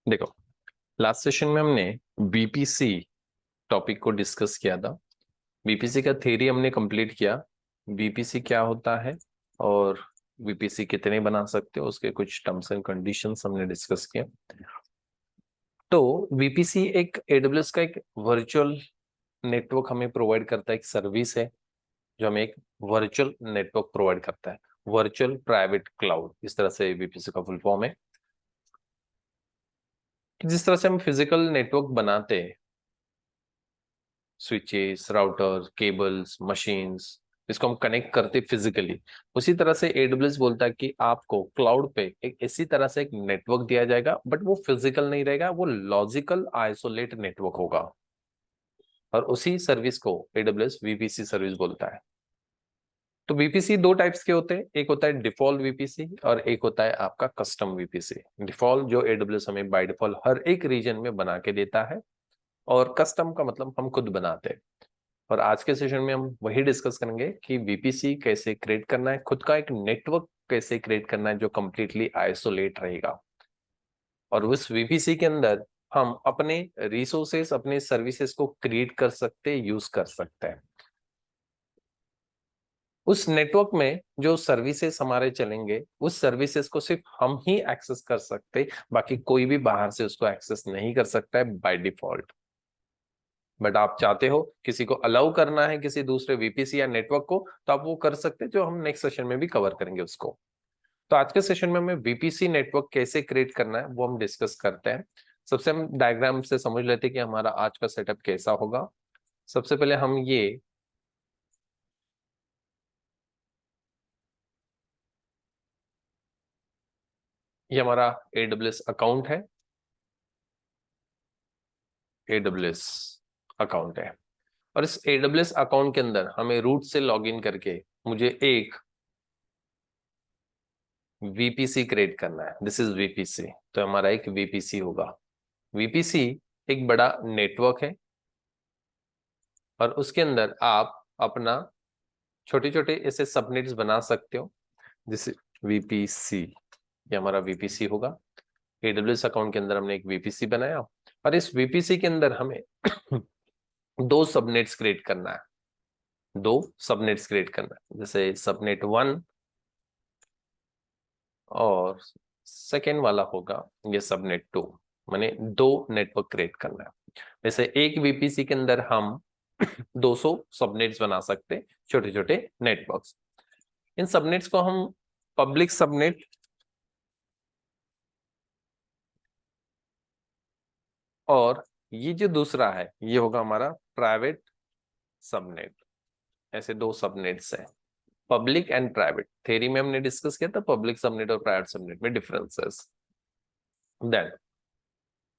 देखो, last session में हमने बीपीसी टॉपिक को डिस्कस किया था। बीपीसी का थ्योरी हमने कंप्लीट किया। बीपीसी क्या होता है और बीपीसी कितने बना सकते हो, उसके कुछ टर्म्स एंड कंडीशंस हमने डिस्कस किए। तो बीपीसी एक एडब्ल्यूएस का एक वर्चुअल नेटवर्क हमें प्रोवाइड करता है, एक सर्विस है जो हमें एक वर्चुअल नेटवर्क प्रोवाइड करता है, वर्चुअल प्राइवेट क्लाउड, इस तरह से बीपीसी का फुल फॉर्म है। जिस तरह से हम फिजिकल नेटवर्क बनाते हैं, स्विचेस, राउटर, केबल्स, मशीन्स, इसको हम कनेक्ट करते फिजिकली, उसी तरह से एडब्ल्यूएस बोलता है कि आपको क्लाउड पे एक इसी तरह से एक नेटवर्क दिया जाएगा, बट वो फिजिकल नहीं रहेगा, वो लॉजिकल आइसोलेट नेटवर्क होगा। और उसी सर्विस को एडब्ल्यूएस वीपीसी सर्विस बोलता है। तो वीपीसी दो टाइप्स के होते हैं, एक होता है डिफॉल्ट वीपीसी और एक होता है आपका कस्टम वीपीसी। डिफॉल्ट जो एडब्ल्यूएस हमें बाय डिफॉल्ट हर एक रीजन में बना के देता है, और कस्टम का मतलब हम खुद बनाते हैं। और आज के सेशन में हम वही डिस्कस करेंगे कि वीपीसी कैसे क्रिएट करना है, खुद का एक नेटवर्क कैसे क्रिएट करना है जो कंप्लीटली आइसोलेट रहेगा। और उस वीपीसी के अंदर हम अपने रिसोर्सेस, अपने सर्विसेज को क्रिएट कर सकते, यूज कर सकते हैं। उस नेटवर्क में जो सर्विसेज हमारे चलेंगे, उस सर्विसेज को सिर्फ हम ही एक्सेस कर सकते, बाकी कोई भी बाहर से उसको एक्सेस नहीं कर सकता है बाय डिफॉल्ट। बट आप चाहते हो किसी को अलाउ करना है किसी दूसरे वीपीसी या नेटवर्क को, तो आप वो कर सकते हैं, जो हम नेक्स्ट सेशन में भी कवर करेंगे उसको। तो आज के सेशन में हमें वीपीसी नेटवर्क कैसे क्रिएट करना है वो हम डिस्कस करते हैं। सबसे हम डायग्राम से समझ लेते हैं कि हमारा आज का सेटअप कैसा होगा। सबसे पहले हम ये हमारा एडब्ल्यूएस अकाउंट है, एडब्ल्यूएस अकाउंट है। और इस एडब्ल्यूएस अकाउंट के अंदर हमें रूट से लॉगिन करके मुझे एक वीपीसी क्रिएट करना है। दिस इज वीपीसी, तो हमारा एक वीपीसी होगा। वीपीसी एक बड़ा नेटवर्क है, और उसके अंदर आप अपना छोटे छोटे ऐसे सबनेट्स बना सकते हो। जैसे वीपीसी, ये हमारा वीपीसी होगा। एडब्ल्यूएस अकाउंट के अंदर हमने एक वीपीसी बनाया, और इस वीपीसी के अंदर हमें दो सबनेट्स क्रिएट करना है। दो सबनेट्स क्रिएट करना है, जैसे सबनेट 1 और सेकेंड वाला होगा ये सबनेट 2। मैंने दो नेटवर्क क्रिएट करना है। जैसे एक वीपीसी के अंदर हम 200 सबनेट्स बना सकते, छोटे छोटे नेटवर्क्स। इन सबनेट्स को हम पब्लिक सबनेट और ये जो दूसरा है ये होगा हमारा प्राइवेट सबनेट। ऐसे दो सबनेट्स है, पब्लिक एंड प्राइवेट। थ्योरी में हमने डिस्कस किया था पब्लिक सबनेट और प्राइवेट सबनेट में डिफरेंसेस। देन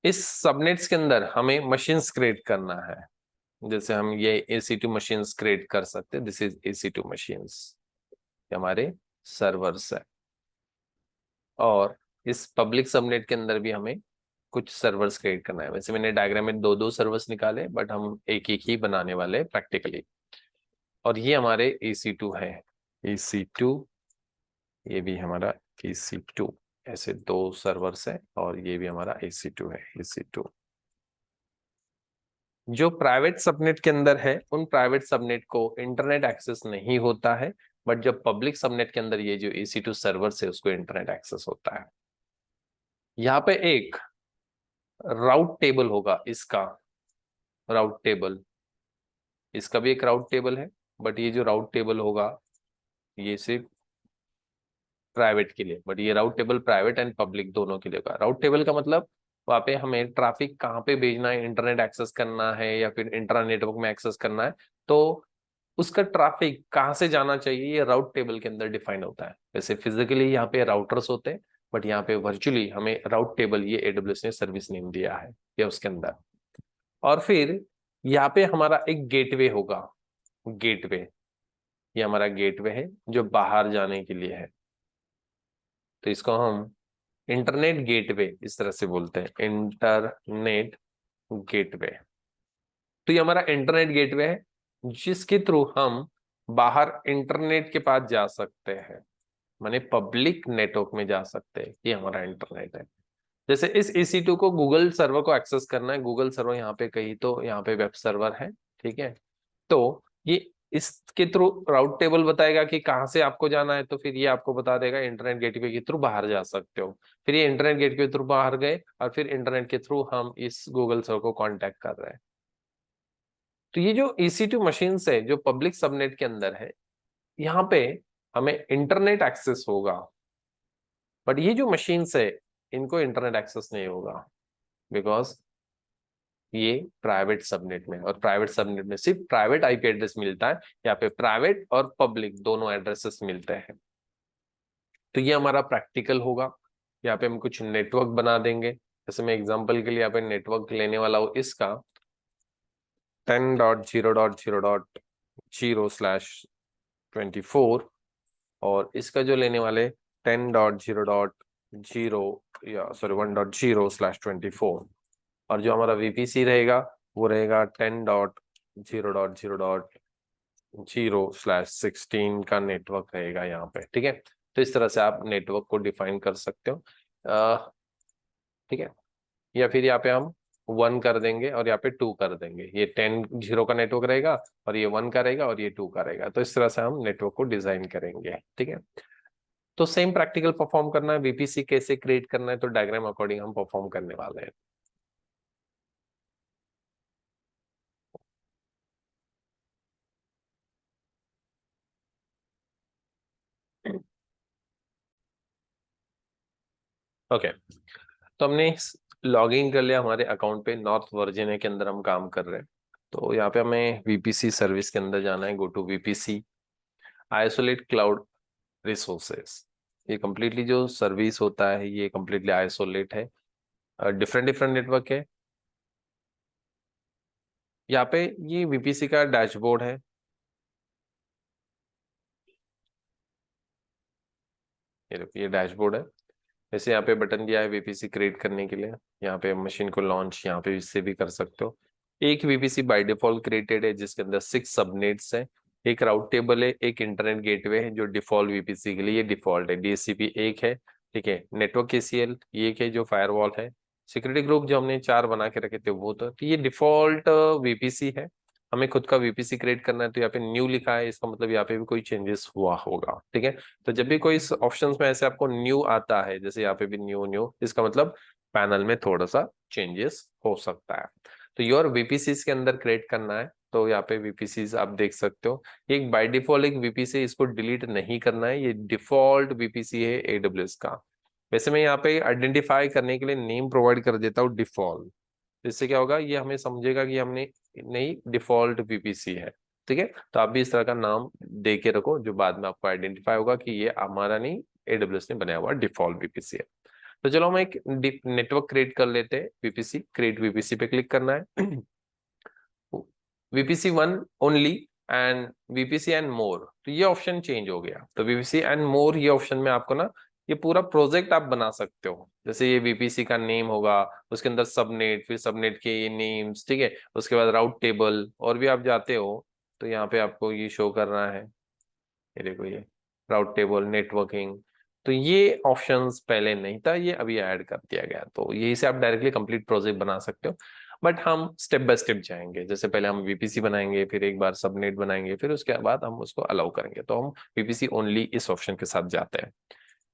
इस सबनेट्स के अंदर हमें मशीन्स क्रिएट करना है। जैसे हम ये AC2 मशीन्स क्रिएट कर सकते हैं। दिस इज AC2 मशीन्स, हमारे सर्वर्स है। और इस पब्लिक सबनेट के अंदर भी हमें कुछ सर्वर्स क्रिएट करना है। वैसे मैंने डायग्राम में दो दो सर्वर्स निकाले, बट हम एक एक ही बनाने वाले प्रैक्टिकली। और ये हमारे AC2 है, AC2, ये भी हमारा AC2। ऐसे दो सर्वर्स है, और ये भी हमारा AC2 है, AC2। जो प्राइवेट सबनेट के अंदर है, उन प्राइवेट सबनेट को इंटरनेट एक्सेस नहीं होता है, बट जब पब्लिक सबनेट के अंदर ये जो AC2 सर्वर है उसको इंटरनेट एक्सेस होता है। यहाँ पे एक राउट टेबल होगा, इसका राउट टेबल, इसका भी एक राउट टेबल है, बट ये जो राउट टेबल होगा ये सिर्फ प्राइवेट के लिए, बट ये राउट टेबल प्राइवेट एंड पब्लिक दोनों के लिए होगा। राउट टेबल का मतलब वहां पे हमें ट्रैफिक कहाँ पे भेजना है, इंटरनेट एक्सेस करना है या फिर इंट्रा नेटवर्क में एक्सेस करना है, तो उसका ट्रैफिक कहाँ से जाना चाहिए ये राउट टेबल के अंदर डिफाइन होता है। वैसे फिजिकली यहाँ पे राउटर्स होते हैं, बट यहाँ पे वर्चुअली हमें राउट टेबल ये एडब्ल्यूएस ने सर्विस नेम दिया है या उसके अंदर। और फिर यहाँ पे हमारा एक गेटवे होगा, गेटवे, ये हमारा गेटवे है जो बाहर जाने के लिए है। तो इसको हम इंटरनेट गेटवे इस तरह से बोलते हैं, इंटरनेट गेटवे। तो ये हमारा इंटरनेट गेटवे है जिसके थ्रू हम बाहर इंटरनेट के पास जा सकते हैं। माने पब्लिक नेटवर्क में जा सकते हैं, ये हमारा इंटरनेट है। जैसे इस EC2 को गूगल सर्वर को एक्सेस करना है, गूगल सर्वर यहाँ पे कहीं तो यहाँ पे वेब सर्वर है, ठीक है। तो ये इसके थ्रू राउट टेबल बताएगा कि कहाँ से आपको जाना है, तो फिर ये आपको बता देगा इंटरनेट गेटवे के थ्रू बाहर जा सकते हो। फिर ये इंटरनेट गेटवे के थ्रू बाहर गए और फिर इंटरनेट के थ्रू हम इस गूगल सर्वर को कांटेक्ट कर रहे हैं। तो ये जो EC2 मशीन है जो पब्लिक सबनेट के अंदर है, यहाँ पे हमें इंटरनेट एक्सेस होगा, बट ये जो मशीन्स है इनको इंटरनेट एक्सेस नहीं होगा, बिकॉज ये प्राइवेट सबनेट में, और प्राइवेट सबनेट में सिर्फ प्राइवेट IP एड्रेस मिलता है। यहाँ पे प्राइवेट और पब्लिक दोनों एड्रेसेस मिलते हैं। तो ये हमारा प्रैक्टिकल होगा। यहाँ पे हम कुछ नेटवर्क बना देंगे। जैसे मैं एग्जांपल के लिए यहाँ पे नेटवर्क लेने वाला हूँ इसका 10.0.0.0/24, और इसका जो लेने वाले 10.0.0 या सॉरी 1.0/24, और जो हमारा VPC रहेगा वो रहेगा 10.0.0.0/16 का नेटवर्क रहेगा यहाँ पे, ठीक है। तो इस तरह से आप नेटवर्क को डिफाइन कर सकते हो, ठीक है। या फिर यहाँ पे हम 1 कर देंगे और यहाँ पे 2 कर देंगे, ये 10.0 का नेटवर्क रहेगा और ये 1 का रहेगा और ये 2 का रहेगा। तो इस तरह से हम नेटवर्क को डिजाइन करेंगे, ठीक है। तो सेम प्रैक्टिकल परफॉर्म करना है, VPC कैसे क्रिएट करना है, तो डायग्राम अकॉर्डिंग हम परफॉर्म करने वाले हैं। ओके, तो हमने लॉगिन कर लिया हमारे अकाउंट पे, नॉर्थ वर्जीनिया के अंदर हम काम कर रहे हैं। तो यहाँ पे हमें VPC सर्विस के अंदर जाना है, go to VPC isolate cloud resources. ये कंप्लीटली जो सर्विस होता है ये कंप्लीटली आइसोलेट है, डिफरेंट डिफरेंट नेटवर्क है। यहाँ पे ये VPC का डैशबोर्ड है, ये देखो ये डैशबोर्ड है। जैसे यहाँ पे बटन दिया है VPC क्रिएट करने के लिए, यहाँ पे मशीन को लॉन्च यहाँ पे इससे भी कर सकते हो। एक VPC बाय डिफॉल्ट क्रिएटेड है जिसके अंदर 6 सबनेट्स है, एक राउट टेबल है, एक इंटरनेट गेटवे है जो डिफॉल्ट VPC के लिए ये डिफॉल्ट है, DHCP एक है, ठीक है। नेटवर्क KCL ये एक है जो फायरवॉल है। सिक्योरिटी ग्रुप जो हमने 4 बना के रखे थे वो, तो ये डिफॉल्ट VPC है। हमें खुद का VPC क्रिएट करना है, तो यहाँ पे न्यू लिखा है, इसका मतलब यहाँ पे भी कोई चेंजेस हुआ होगा, ठीक है। तो जब भी कोई ऑप्शंस में ऐसे आपको न्यू आता है, जैसे यहाँ पे भी न्यू न्यू, इसका मतलब पैनल में थोड़ा सा चेंजेस हो सकता है। तो योर VPCs के अंदर क्रिएट करना है, तो यहाँ पे VPCs आप देख सकते हो। एक बाय डिफॉल्ट एक VPC, इसको डिलीट नहीं करना है, ये डिफॉल्ट VPC है AWS का। वैसे मैं यहाँ पे आइडेंटिफाई करने के लिए नेम प्रोवाइड कर देता हूँ डिफॉल्ट, इससे क्या होगा, ये हमें समझेगा कि हमने नई डिफॉल्ट VPC है, ठीक है। तो आप भी इस तरह का नाम दे के रखो जो बाद में आपको आइडेंटिफाई होगा कि ये हमारा नहीं, AWS ने बनाया हुआ डिफॉल्ट VPC है। तो चलो हम एक नेटवर्क क्रिएट कर लेते हैं, VPC क्रिएट VPC पे क्लिक करना है। VPC1 only and VPC and more, तो ये ऑप्शन चेंज हो गया। तो VPC एंड मोर ये ऑप्शन में आपको ना ये पूरा प्रोजेक्ट आप बना सकते हो। जैसे ये VPC का नेम होगा, उसके अंदर सबनेट, फिर सबनेट के ये नेम्स, ठीक है। उसके बाद राउट टेबल, और भी आप जाते हो तो यहाँ पे आपको ये शो करना है, ये देखो ये राउट टेबल नेटवर्किंग। तो ये ऑप्शंस पहले नहीं था, ये अभी ऐड कर दिया गया, तो यही से आप डायरेक्टली कंप्लीट प्रोजेक्ट बना सकते हो। बट हम स्टेप बाय स्टेप जाएंगे, जैसे पहले हम VPC बनाएंगे, फिर एक बार सबनेट बनाएंगे, फिर उसके बाद हम उसको अलाउ करेंगे। तो हम VPC ओनली इस ऑप्शन के साथ जाते हैं।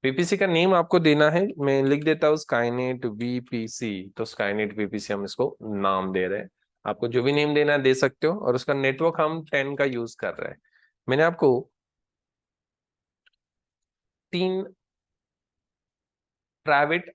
VPC का नेम आपको देना है, मैं लिख देता हूँ स्काईनेट VPC। तो स्काईनेट VPC हम इसको नाम दे रहे हैं, आपको जो भी नेम देना है दे सकते हो। और उसका नेटवर्क हम 10 का यूज कर रहे हैं। मैंने आपको 3 प्राइवेट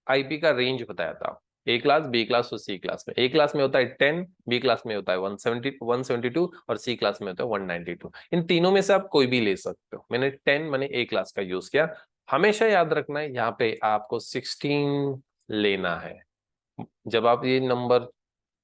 IP का रेंज बताया था, A क्लास, B क्लास और C क्लास में। A क्लास में होता है 10, B क्लास में होता है 172 और C क्लास में होता है 192। इन तीनों में से आप कोई भी ले सकते हो। मैंने 10 मैंने A क्लास का यूज किया। हमेशा याद रखना है यहाँ पे आपको 16 लेना है। जब आप ये नंबर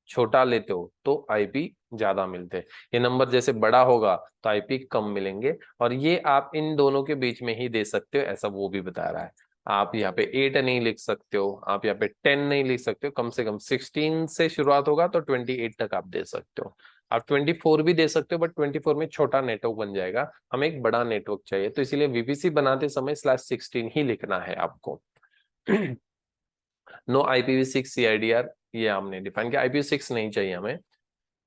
छोटा लेते हो तो IP ज्यादा मिलते हैं, ये नंबर जैसे बड़ा होगा तो IP कम मिलेंगे। और ये आप इन दोनों के बीच में ही दे सकते हो, ऐसा वो भी बता रहा है। आप यहाँ पे 8 नहीं लिख सकते हो, आप यहाँ पे 10 नहीं लिख सकते हो, कम से कम 16 से शुरुआत होगा तो 28 तक आप दे सकते हो। आप 24 भी दे सकते हो, बट 24 में छोटा नेटवर्क बन जाएगा, हमें एक बड़ा नेटवर्क चाहिए, तो इसीलिए वीपीसी बनाते समय /16 ही लिखना है आपको। नो IPv6 CIDR, ये हमने डिफाइन किया, IPv6 नहीं चाहिए हमें।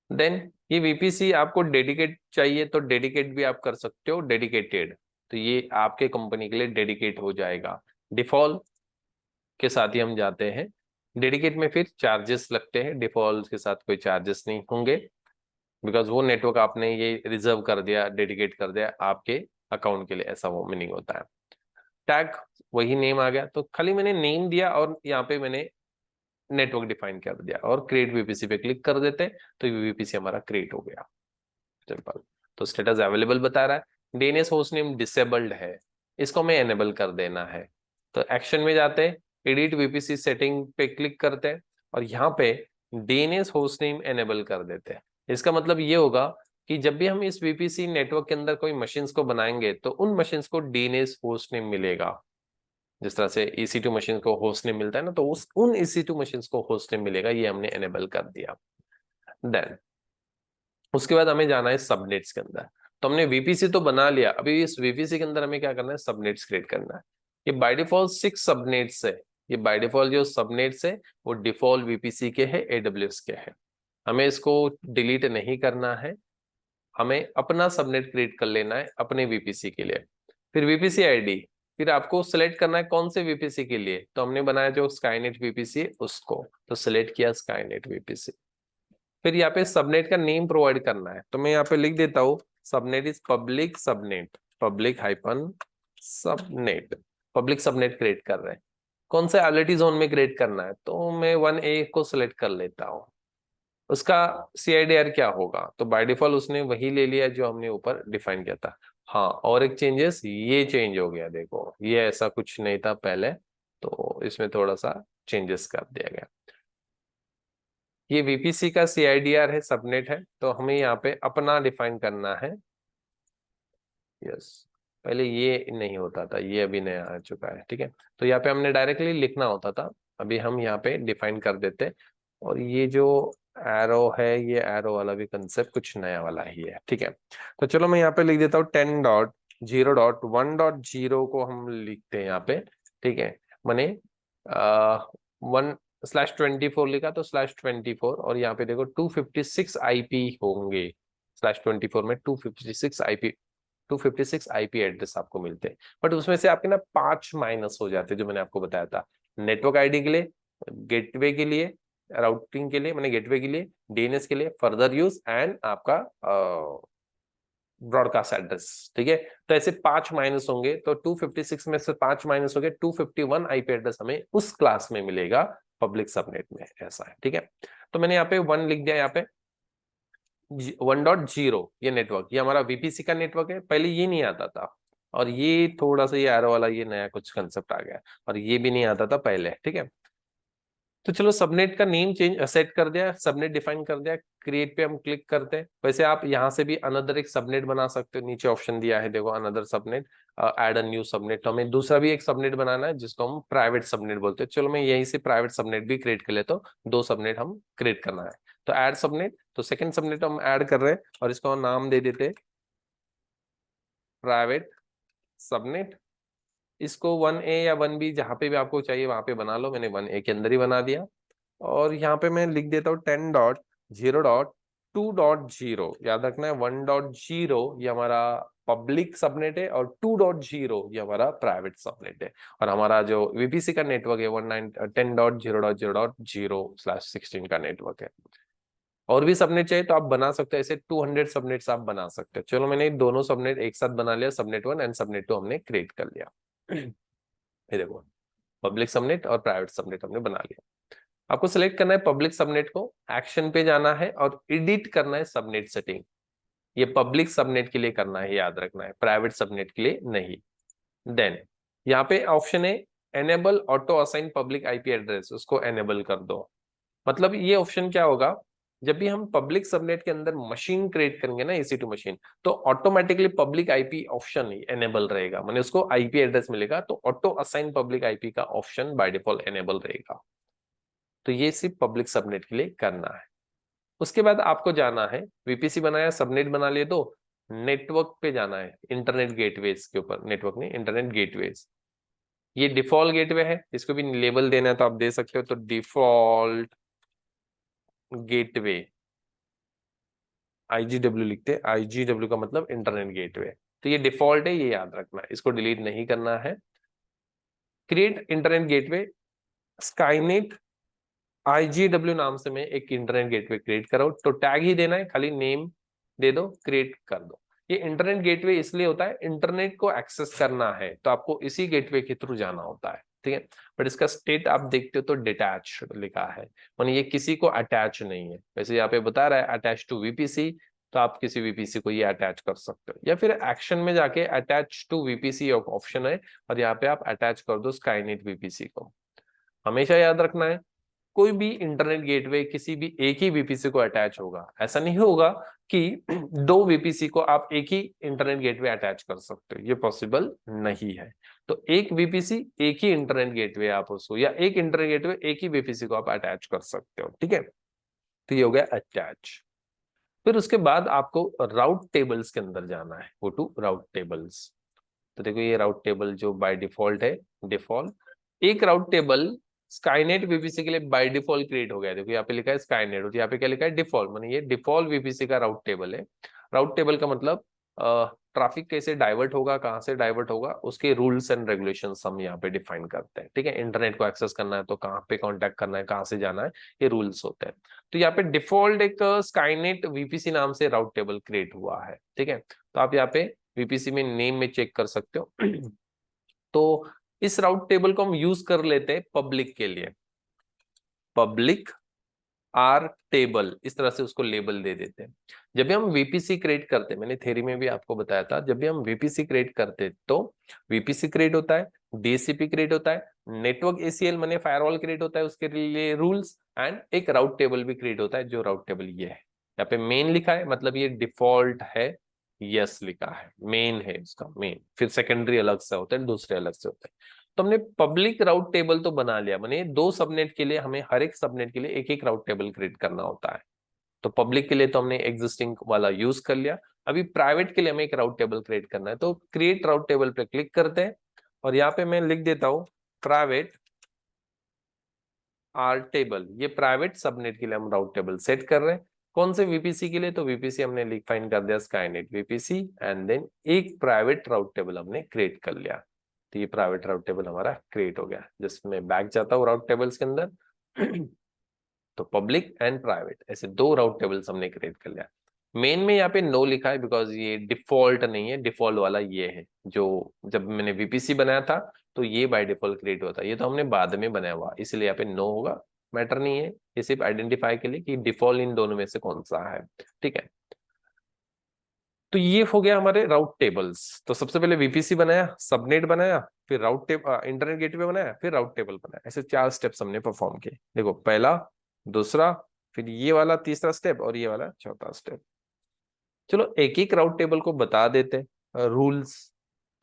देन ये वीपीसी आपको डेडिकेट चाहिए तो डेडिकेट भी आप कर सकते हो, डेडिकेटेड, तो ये आपके कंपनी के लिए डेडिकेट हो जाएगा। डिफॉल्ट के साथ ही हम जाते हैं, डेडिकेट में फिर चार्जेस लगते हैं, डिफॉल्ट के साथ कोई चार्जेस नहीं होंगे, बिकॉज वो नेटवर्क आपने ये रिजर्व कर दिया, डेडिकेट कर दिया आपके अकाउंट के लिए, ऐसा वो मीनिंग होता है। टैग वही नेम आ गया, तो खाली मैंने नेम दिया और यहाँ पे मैंने नेटवर्क डिफाइन कर दिया और क्रिएट वीपीसी पे क्लिक कर देते, तो वीपीसी हमारा क्रिएट हो गया, सिंपल। तो स्टेटस अवेलेबल बता रहा है, डीएनएस होस्ट नेम डिसेबल्ड है, इसको हमें एनेबल कर देना है। तो एक्शन में जाते हैं, एडिट वीपीसी सेटिंग पे क्लिक करते हैं और यहाँ पे डीएनएस होस्ट नेम एनेबल कर देते हैं। इसका मतलब ये होगा कि जब भी हम इस वीपीसी नेटवर्क के अंदर कोई मशीन्स को बनाएंगे तो उन मशीन्स को डीएनएस होस्ट नेम मिलेगा। जिस तरह से EC2 मशीन को होस्ट नेम मिलता है ना, तो उन EC2 मशीन्स को होस्ट नेम मिलेगा, ये हमने एनेबल कर दिया। देन उसके बाद हमें जाना है सबनेट्स के अंदर। तो हमने वीपीसी तो बना लिया, अभी इस वीपीसी के अंदर हमें क्या करना है, सबनेट्स क्रिएट करना है। ये बाय डिफॉल्ट 6 सबनेट्स है, ये बाय डिफॉल्ट जो सबनेट्स है वो डिफॉल्ट वीपीसी के है, AWS के है, हमें इसको डिलीट नहीं करना है, हमें अपना सबनेट क्रिएट कर लेना है अपने वीपीसी के लिए। फिर वीपीसी आईडी, फिर आपको सिलेक्ट करना है कौन से वीपीसी के लिए, तो हमने बनाया जो स्काईनेट वीपीसी उसको, तो सिलेक्ट किया स्काईनेट वीपीसी। फिर यहाँ पे सबनेट का नेम प्रोवाइड करना है, तो मैं यहाँ पे लिख देता हूँ subnet is public subnet, public hyphen subnet, public subnet create कर रहे हैं। कौन सा एलिटी जोन में क्रिएट करना है, तो मैं 1A को सिलेक्ट कर लेता हूँ। उसका CIDR क्या होगा, तो बाय डिफॉल्ट उसने वही ले लिया जो हमने ऊपर डिफाइन किया था। हाँ, और एक चेंजेस, ये चेंज हो गया, देखो ये ऐसा कुछ नहीं था पहले, तो इसमें थोड़ा सा चेंजेस कर दिया गया। ये वीपीसी का CIDR है, सबनेट है, तो हमें यहाँ पे अपना डिफाइन करना है। यस, पहले ये नहीं होता था, ये अभी नया आ चुका है, ठीक है। तो यहाँ पे हमने डायरेक्टली लिखना होता था, अभी हम यहाँ पे डिफाइन कर देते। और ये जो एरो है, ये एरो वाला भी कंसेप्ट कुछ नया वाला ही है, ठीक है। तो चलो मैं यहाँ पे लिख देता हूँ 10.0.1.0 को हम लिखते हैं यहाँ पे, ठीक है। मैंने 1/24 लिखा, तो /24, और यहाँ पे देखो 256 IP होंगे, /24 में 256 IP एड्रेस आपको मिलते हैं, बट उसमें से आपके ना 5 माइनस हो जाते हैं, जो मैंने आपको बताया था, नेटवर्क आईडी के लिए, गेटवे के लिए, राउटिंग के लिए, मैंने गेटवे के लिए, डीएनएस के लिए, फर्दर यूज, एंड आपका ब्रॉडकास्ट एड्रेस, ठीक है। तो ऐसे 5 माइनस होंगे, तो 256 में से 5 माइनस हो गए, 251 IP एड्रेस हमें उस क्लास में मिलेगा पब्लिक सबनेट में, ऐसा है, ठीक है। तो मैंने यहाँ पे 1 लिख दिया, यहाँ पे 1.0 ये नेटवर्क, ये हमारा वीपीसी का नेटवर्क है, पहले ये नहीं आता था, और ये थोड़ा सा ये एरो वाला ये नया कुछ कंसेप्ट आ गया, और ये भी नहीं आता था पहले, ठीक है। तो चलो सबनेट का नेम चेंज सेट कर दिया, सबनेट डिफाइन कर दिया, क्रिएट पे हम क्लिक करते हैं। वैसे आप यहाँ से भी अनदर एक सबनेट बना सकते हो, नीचे ऑप्शन दिया है देखो, another subnet, add a new subnet, तो हमें दूसरा भी एक सबनेट बनाना है जिसको हम प्राइवेट सबनेट बोलते हैं। चलो मैं यहीं से प्राइवेट सबनेट भी क्रिएट कर लेता हूँ, 2 सबनेट हम क्रिएट करना है, तो ऐड सबनेट, तो सेकंड सबनेट हम ऐड कर रहे हैं और इसको हम नाम दे देते हैं प्राइवेट सबनेट। इसको 1A या 1B जहां पे भी आपको चाहिए वहां पे बना लो, मैंने 1A के अंदर ही बना दिया। और यहाँ पे मैं लिख देता हूँ 10.0.2.0, याद रखना है 1.0 ये हमारा पब्लिक सबनेट है और 2.0 ये हमारा प्राइवेट सबनेट है, और हमारा जो वीपीसी का नेटवर्क है 10.0.0.0/16 का नेटवर्क है। और भी सबनेट चाहिए तो आप बना सकते हो, ऐसे 200 सबनेट्स आप बना सकते हो। चलो मैंने दोनों सबनेट एक साथ बना लिया, सबनेट 1 एंड सबनेट 2 हमने क्रिएट कर लिया। ये देखो पब्लिक सबनेट और प्राइवेट सबनेट हमने बना लिया। आपको सिलेक्ट करना है पब्लिक सबनेट को, एक्शन पे जाना है और एडिट करना है सबनेट सेटिंग। ये पब्लिक सबनेट के लिए करना है, याद रखना है, प्राइवेट सबनेट के लिए नहीं। देन यहाँ पे ऑप्शन है enable auto assign public IP address, उसको एनेबल कर दो। मतलब ये ऑप्शन क्या होगा, जब भी हम पब्लिक सबनेट के अंदर मशीन क्रिएट करेंगे ना, EC2 मशीन, तो automatically public IP option enable रहेगा, माने उसको IP एड्रेस मिलेगा, तो ऑटो असाइन पब्लिक IP का ऑप्शन बाय डिफॉल्ट एनेबल रहेगा। तो ये सिर्फ पब्लिक सबनेट के लिए करना है। उसके बाद आपको जाना है, वीपीसी बनाया, सबनेट बना लिए, तो नेटवर्क पे जाना है, इंटरनेट गेटवेज के ऊपर, नेटवर्क नहीं, इंटरनेट गेटवेज। ये डिफॉल्ट गेटवे है, इसको भी लेबल देना है तो आप दे सकते हो, तो डिफॉल्ट गेटवे, आईजीडब्ल्यू लिखते हैं, आईजीडब्ल्यू का मतलब इंटरनेट गेटवे। तो ये डिफॉल्ट है, ये याद रखना है, इसको डिलीट नहीं करना है। क्रिएट इंटरनेट गेटवे, स्काईनेट आईजीडब्ल्यू नाम से मैं एक इंटरनेट गेटवे क्रिएट कर रहा हूं, तो टैग ही देना है, खाली नेम दे दो, क्रिएट कर दो। ये इंटरनेट गेटवे इसलिए होता है, इंटरनेट को एक्सेस करना है तो आपको इसी गेटवे के थ्रू जाना होता है, ठीक है। बट इसका स्टेट आप देखते हो तो डिटैच लिखा है, माने ये किसी को अटैच नहीं है। वैसे यहाँ पे बता रहा है अटैच टू वीपीसी, तो आप किसी वीपीसी को ये अटैच कर सकते हो, या फिर एक्शन में जाके अटैच टू वीपीसी ऑप्शन है, और यहाँ पे आप अटैच कर दो स्काईनेट वीपीसी को। हमेशा याद रखना है, कोई भी इंटरनेट गेटवे किसी भी एक ही वीपीसी को अटैच होगा, ऐसा नहीं होगा कि दो वीपीसी को आप एक ही इंटरनेट गेटवे अटैच कर सकते हो, ये पॉसिबल नहीं है। तो एक वीपीसी एक ही इंटरनेट गेटवे आप उसको, या एक इंटरनेट गेटवे एक ही वीपीसी को आप अटैच कर सकते हो, ठीक है। तो ये हो गया अटैच। फिर उसके बाद आपको राउट टेबल्स के अंदर जाना है, गो टू राउट टेबल्स। तो देखो ये राउट टेबल जो बाय डिफॉल्ट है, डिफॉल्ट एक राउट टेबल स्काईनेट वीपीसी के लिए बाय डिफॉल्ट क्रिएट हो गया। देखो यहाँ पे लिखा है स्काईनेट, और यहाँ पे क्या लिखा है, डिफॉल्ट, माने ये डिफॉल्ट वीपीसी का राउट टेबल है। राउट टेबल का मतलब ट्रैफिक कैसे डाइवर्ट होगा, कहाँ से डाइवर्ट होगा, उसके रूल्स एंड रेगुलेशंस हम यहाँ पे डिफाइन करते हैं, ठीक है। इंटरनेट को एक्सेस करना है तो कहाँ पे कांटेक्ट करना है, कहाँ से जाना है, ये रूल्स होते हैं। तो यहाँ पे डिफॉल्ट एक स्काईनेट वीपीसी नाम से राउट टेबल क्रिएट हुआ है, ठीक है। तो आप यहाँ पे वीपीसी में नेम में चेक कर सकते हो। तो इस राउट टेबल को हम यूज कर लेते हैं पब्लिक के लिए, पब्लिक आर टेबल, इस तरह से उसको लेबल दे देते हैं। जब भी हम वीपीसी क्रिएट करते हैं, मैंने थ्योरी में भी आपको बताया था, जब भी हम वीपीसी क्रिएट करते हैं तो वीपीसी क्रिएट होता है, डीएससीपी क्रिएट होता है, नेटवर्क एसीएल माने फायरवॉल क्रिएट होता है, उसके लिए रूल्स, एंड एक राउट टेबल भी क्रिएट होता है, जो राउट टेबल ये है। यहाँ पे मेन लिखा है, मतलब ये डिफॉल्ट है, यस लिखा है, मेन है उसका मेन, फिर सेकेंडरी अलग से होता है, दूसरे अलग से होते हैं। तो हमने पब्लिक राउट टेबल तो बना लिया, माने दो सबनेट के लिए हमें हर एक सबनेट के लिए एक एक राउट टेबल क्रिएट करना होता है। तो पब्लिक के लिए तो हमने एग्जिस्टिंग वाला यूज कर लिया, अभी प्राइवेट के लिए हमें एक राउट टेबल क्रिएट करना है, तो क्रिएट राउट टेबल पे क्लिक करते हैं, और यहाँ पे मैं लिख देता हूं प्राइवेट आर टेबल। ये प्राइवेट सबनेट के लिए हम राउट टेबल सेट कर रहे हैं। कौन से वीपीसी के लिए, तो वीपीसी हमने डिफाइन कर दिया स्काईनेट वीपीसी, एंड देन एक प्राइवेट राउट टेबल हमने क्रिएट कर लिया। तो ये प्राइवेट राउट टेबल हमारा क्रिएट हो गया, जिसमें बैक जाता हूँ राउट टेबल्स के अंदर। तो पब्लिक एंड प्राइवेट ऐसे दो राउट टेबल्स हमने क्रिएट कर लिया। मेन में यहाँ पे नो लिखा है बिकॉज ये डिफॉल्ट नहीं है, डिफॉल्ट वाला ये है जो जब मैंने वीपीसी बनाया था तो ये बाय डिफॉल्ट क्रिएट हुआ था, ये तो हमने बाद में बनाया हुआ, इसलिए यहाँ पे नो होगा, मैटर नहीं है, ये सिर्फ आइडेंटिफाई के लिए कि डिफॉल्ट इन दोनों में से कौन सा है, ठीक है। तो ये हो गया हमारे राउट टेबल्स। तो सबसे पहले वीपीसी बनाया, सबनेट बनाया, फिर राउट टेबल इंटरनेट गेटवे बनाया, फिर राउट टेबल बनाया, ऐसे 4 स्टेप्स हमने परफॉर्म किए। देखो पहला, दूसरा, फिर ये वाला तीसरा स्टेप, और ये वाला चौथा स्टेप। चलो एक एक राउट टेबल को बता देते रूल्स,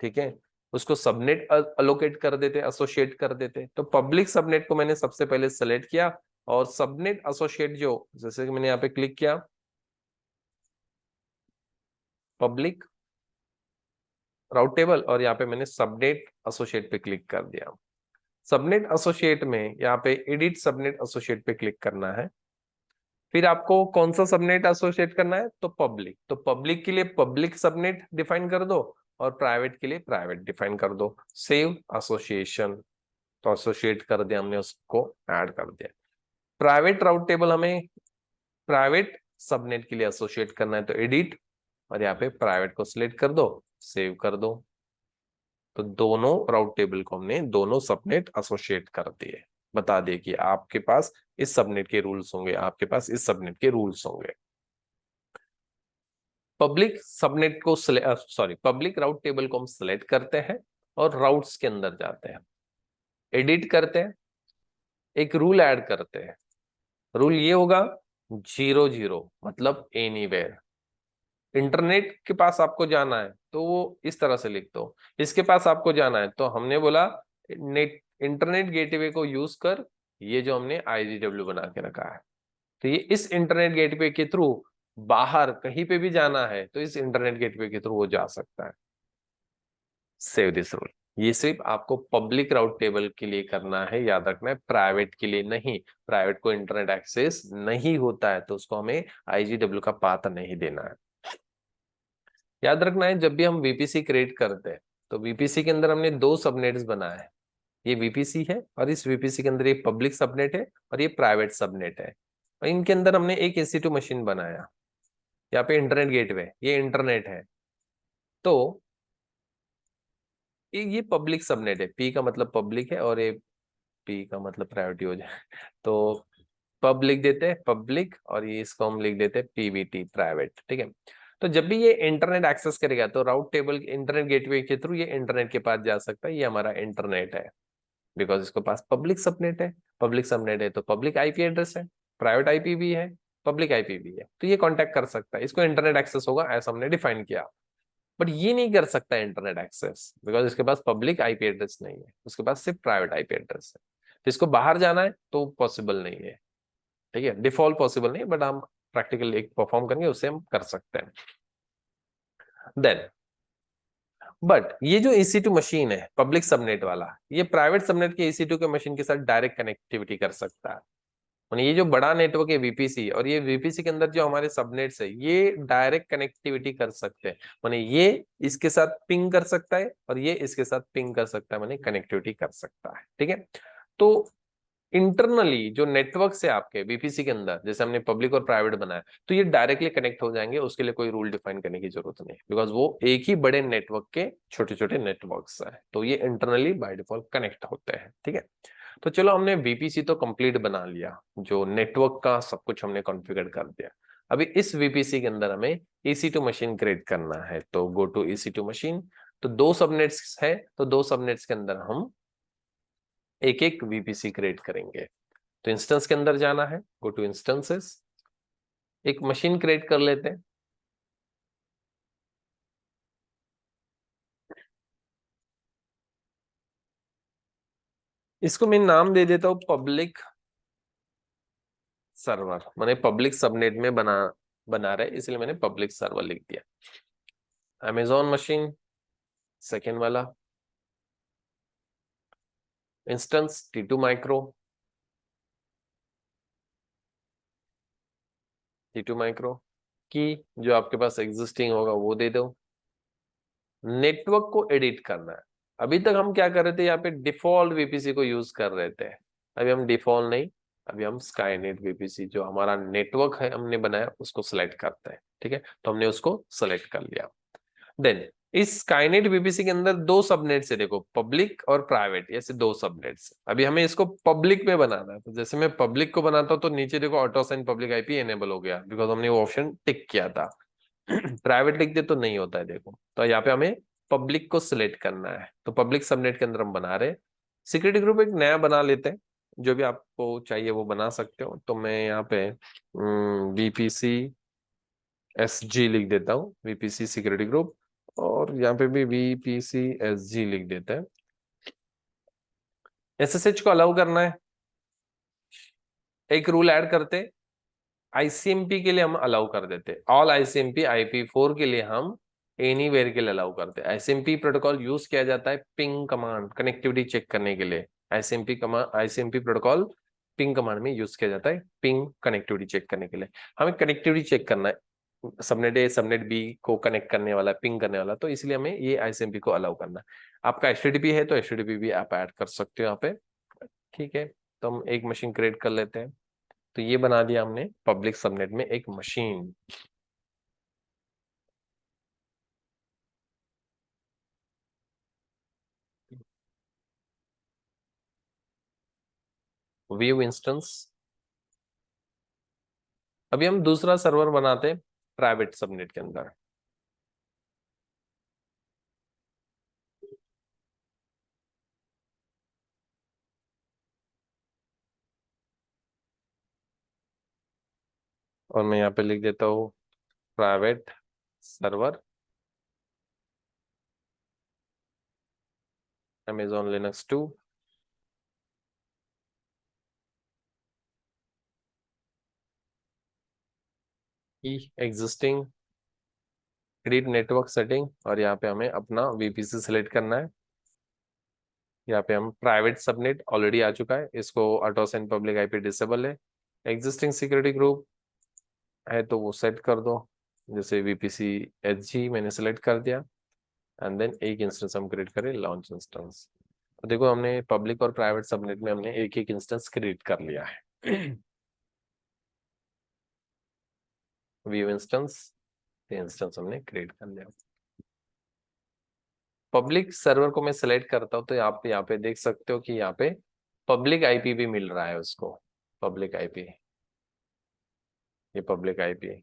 ठीक है। उसको सबनेट अलोकेट कर देते, एसोसिएट कर देते। तो पब्लिक सबनेट को मैंने सबसे पहले सेलेक्ट किया, और सबनेट एसोसिएट जो, जैसे कि मैंने यहाँ पे क्लिक किया पब्लिक राउट टेबल, और यहाँ पे मैंने सबनेट एसोसिएट पे क्लिक कर दिया। सबनेट एसोसिएट में यहाँ पे एडिट सबनेट एसोसिएट पे क्लिक करना है। फिर आपको कौन सा सबनेट एसोसिएट करना है, तो पब्लिक, तो पब्लिक के लिए पब्लिक सबनेट डिफाइन कर दो, और प्राइवेट के लिए प्राइवेट डिफाइन कर दो। सेव एसोसिएशन, तो एसोसिएट कर दिया हमने, उसको ऐड कर दिया। प्राइवेट राउट टेबल हमें प्राइवेट सबनेट के लिए एसोसिएट करना है, तो एडिट, और यहाँ पे प्राइवेट को सिलेक्ट कर दो, सेव कर दो। तो दोनों राउट टेबल को हमने दोनों सबनेट एसोसिएट कर दिए, बता दिए कि आपके पास इस सबनेट के रूल्स होंगे, आपके पास इस सबनेट के रूल्स होंगे। पब्लिक सबनेट को पब्लिक राउट टेबल को हम सिलेक्ट करते हैं, और राउट्स के अंदर जाते हैं, एडिट करते हैं, एक रूल ऐड करते हैं। रूल ये होगा 0 0, मतलब एनीवेयर। इंटरनेट के पास आपको जाना है तो वो इस तरह से लिख दो, इसके पास आपको जाना है तो हमने बोला नेट इंटरनेट गेटवे को यूज कर, ये जो हमने आईजीडब्ल्यू बना के रखा है, तो ये इस इंटरनेट गेटवे के थ्रू बाहर कहीं पे भी जाना है तो इस इंटरनेट गेटवे के थ्रू वो जा सकता है। Save this rule. ये सिर्फ आपको पब्लिक राउट टेबल के लिए करना है, याद रखना है, प्राइवेट के लिए नहीं। प्राइवेट को इंटरनेट एक्सेस नहीं होता है तो उसको हमें आईजीडब्ल्यू का पाथ नहीं देना है। याद रखना है जब भी हम वीपीसी क्रिएट करते हैं तो वीपीसी के अंदर हमने दो सबनेट्स बनाए हैं। ये वीपीसी है और इस वीपीसी के अंदर ये पब्लिक सबनेट है और ये प्राइवेट सबनेट है। और इनके अंदर हमने एक EC2 मशीन बनाया। यहाँ पे इंटरनेट गेटवे, ये इंटरनेट है। तो ये पब्लिक सबनेट है, पी का मतलब पब्लिक है और ये पी का मतलब प्रायोरिटी हो जाए तो पब लिख देते हैं पब्लिक और ये इसको हम लिख देते हैं पीवीटी प्राइवेट। ठीक है। तो जब भी ये इंटरनेट एक्सेस करेगा तो राउट टेबल इंटरनेट गेटवे के थ्रू ये इंटरनेट के पास जा सकता है। ये हमारा इंटरनेट है बिकॉज इसके पास पब्लिक सबनेट है। पब्लिक सबनेट है तो पब्लिक आईपी एड्रेस है, प्राइवेट आईपी भी है, पब्लिक आईपी भी है, तो ये कांटेक्ट कर सकता है। इसको इंटरनेट एक्सेस होगा ऐसा हमने डिफाइन किया। बट ये नहीं कर सकता इंटरनेट एक्सेस बिकॉज इसके पास पब्लिक आईपी एड्रेस नहीं है, उसके पास सिर्फ प्राइवेट आईपी एड्रेस है। तो इसको बाहर जाना है तो पॉसिबल नहीं है। ठीक है, डिफॉल्ट पॉसिबल नहीं, बट हम प्रैक्टिकल एक परफॉर्म करेंगे उससे हम कर सकते हैं। देन बट ये जो EC2 मशीन है पब्लिक सबनेट वाला, ये प्राइवेट सबनेट के EC2 के मशीन के साथ डायरेक्ट कनेक्टिविटी कर सकता है। माने ये जो बड़ा नेटवर्क है वीपीसी और ये वीपीसी के अंदर जो हमारे सबनेट्स है ये डायरेक्ट कनेक्टिविटी कर सकते हैं। माने ये इसके साथ पिंग कर सकता है और ये इसके साथ पिंग कर सकता है, माने कनेक्टिविटी कर सकता है। ठीक है। तो इंटरनली जो नेटवर्क से आपके बीपीसी के अंदर जैसे हमने पब्लिक और प्राइवेट बनाया तो ये डायरेक्टली कनेक्ट हो जाएंगे, उसके लिए कोई रूल डिफाइन करने की जरूरत नहीं बिकॉज वो एक ही बड़े नेटवर्क के छोटे छोटे नेटवर्क्स है तो ये इंटरनली बाय डिफॉल्ट कनेक्ट होते हैं। ठीक है। तो चलो हमने वीपीसी तो कंप्लीट बना लिया, जो नेटवर्क का सब कुछ हमने कॉन्फ़िगर कर दिया। अभी इस वीपीसी के अंदर हमें EC2 मशीन क्रिएट करना है तो गो टू EC2 मशीन। तो दो सबनेट्स है तो दो सबनेट्स के अंदर हम एक एक वीपीसी क्रिएट करेंगे। तो इंस्टेंस के अंदर जाना है, गो टू इंस्टेंसेस, एक मशीन क्रिएट कर लेते हैं। इसको मैं नाम दे देता हूं पब्लिक सर्वर, मैंने पब्लिक सबनेट में बना रहे इसलिए मैंने पब्लिक सर्वर लिख दिया। अमेजॉन मशीन सेकेंड वाला, instance T2 micro, T2 micro की जो आपके पास एग्जिस्टिंग होगा वो दे दो। नेटवर्क को एडिट करना है। अभी तक हम क्या कर रहे थे, यहाँ पे डिफॉल्ट वीपीसी को यूज कर रहे थे। अभी हम डिफॉल्ट नहीं, अभी हम स्काईनेट वीपीसी जो हमारा नेटवर्क है हमने बनाया उसको सिलेक्ट करते हैं। ठीक है, तो हमने उसको सेलेक्ट कर लिया। देन इस स्काईनेट वीपीसी के अंदर दो सबनेट्स है, देखो पब्लिक और प्राइवेट, ऐसे दो सबनेट्स। अभी हमें इसको पब्लिक में बनाना है तो जैसे मैं पब्लिक को बनाता हूं तो नीचे देखो auto assign public IP enable हो गया बिकॉज हमने वो ऑप्शन टिक किया था। प्राइवेट लिख दे तो नहीं होता है, देखो तो यहाँ पे हमें पब्लिक को सिलेक्ट करना है तो पब्लिक सबनेट के अंदर हम बना रहे हैं। सिक्योरिटी ग्रुप एक नया बना लेते हैं, जो भी आपको चाहिए वो बना सकते हो। तो मैं यहाँ पे VPC SG लिख देता हूँ, VPC सिक्योरिटी ग्रुप, और यहाँ पे भी VPC SG लिख देते हैं। SSH को अलाउ करना है, एक रूल ऐड करते, आईसीएमपी के लिए हम अलाउ कर देते, ऑल आईसीएमपी IP4 के लिए हम एनीवेयर के लिए अलाउ करते हैं। आईसीएमपी प्रोटोकॉल यूज किया जाता है पिंग कमांड कनेक्टिविटी चेक करने के लिए। आईसीएमपी प्रोटोकॉल पिंग कमांड में यूज किया जाता है पिंग कनेक्टिविटी चेक करने के लिए। हमें कनेक्टिविटी चेक करना है, सबनेट ए सबनेट बी को कनेक्ट करने वाला, पिंग करने वाला, तो इसलिए हमें ये आईसीएमपी को अलाउ करना है। आपका HTTP है तो HTTP भी आप ऐड कर सकते हो यहाँ पे। ठीक है, तो हम एक मशीन क्रिएट कर लेते हैं। तो ये बना दिया हमने पब्लिक सबनेट में एक मशीन। View instance. अभी हम दूसरा सर्वर बनाते हैं प्राइवेट सबनेट के अंदर। और मैं यहाँ पे लिख देता हूँ private server Amazon Linux 2। Existing create network setting, और यहाँ पे हमें अपना वीपीसी सिलेक्ट करना है। यहाँ पे हम प्राइवेट सबनेट ऑलरेडी आ चुका है, इसको auto send public IP disable है। एग्जिस्टिंग सिक्योरिटी ग्रुप है तो वो सेट कर दो, जैसे वीपीसी एचजी मैंने सेलेक्ट कर दिया। एंड देन एक इंस्टेंस हम क्रिएट करें, लॉन्च इंस्टेंस। तो देखो हमने पब्लिक और प्राइवेट सबनेट में हमने एक एक इंस्टेंस क्रिएट कर लिया है। व्यू इंस्टेंस, ये इंस्टेंस हमने क्रिएट कर लिया। पब्लिक सर्वर को मैं सेलेक्ट करता हूँ तो आप यहाँ पे देख सकते हो कि यहाँ पे पब्लिक आईपी भी मिल रहा है उसको। पब्लिक आईपी, ये पब्लिक आईपी,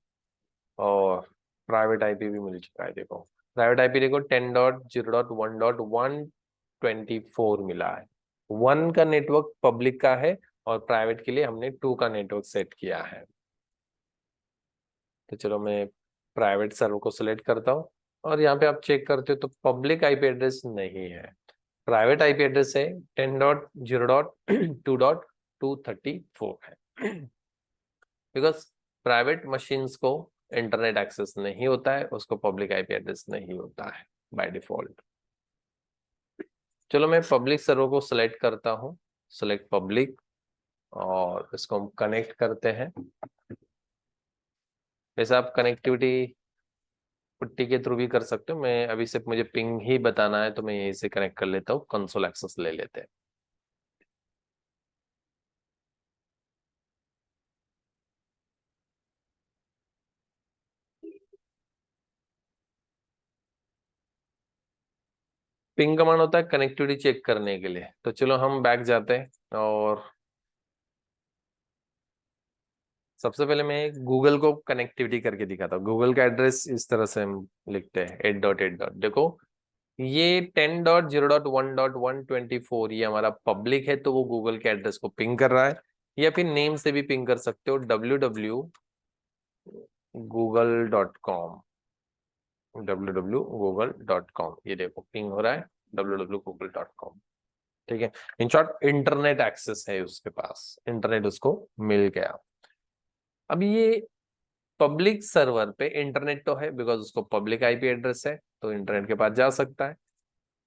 और प्राइवेट आईपी भी मिल चुका है। देखो प्राइवेट आईपी देखो 10.0.1.124 मिला है। 1 का नेटवर्क पब्लिक का है और प्राइवेट के लिए हमने 2 का नेटवर्क सेट किया है। तो चलो मैं प्राइवेट सर्वर को सिलेक्ट करता हूँ, और यहाँ पे आप चेक करते हो तो पब्लिक आईपी एड्रेस नहीं है, प्राइवेट आईपी एड्रेस है 10.0.2.234 है। बिकॉज प्राइवेट मशीन्स को इंटरनेट एक्सेस नहीं होता है, उसको पब्लिक आईपी एड्रेस नहीं होता है बाय डिफॉल्ट। चलो मैं पब्लिक सर्वर को सिलेक्ट करता हूँ, सिलेक्ट पब्लिक, और इसको हम कनेक्ट करते हैं। वैसे आप कनेक्टिविटी पुट्टी के थ्रू भी कर सकते हो, मैं अभी सिर्फ मुझे पिंग ही बताना है तो मैं यहीं से कनेक्ट कर लेता हूँ, कंसोल एक्सेस ले लेते हैं। पिंग कमांड होता है कनेक्टिविटी चेक करने के लिए। तो चलो हम बैक जाते हैं, और सबसे पहले मैं गूगल को कनेक्टिविटी करके दिखाता हूँ। गूगल का एड्रेस इस तरह से हम लिखते हैं 8.8. देखो ये 10.0.1.124 ये हमारा पब्लिक है, तो वो गूगल के एड्रेस को पिंग कर रहा है, या फिर नेम से भी पिंग कर सकते हो, www.google.com, www.google.com, ये देखो पिंग हो रहा है www.google.com। ठीक है, इन शॉर्ट इंटरनेट एक्सेस है उसके पास, इंटरनेट उसको मिल गया। अब ये पब्लिक सर्वर पे इंटरनेट तो है, बिकॉज उसको पब्लिक आईपी एड्रेस है तो इंटरनेट के पास जा सकता है।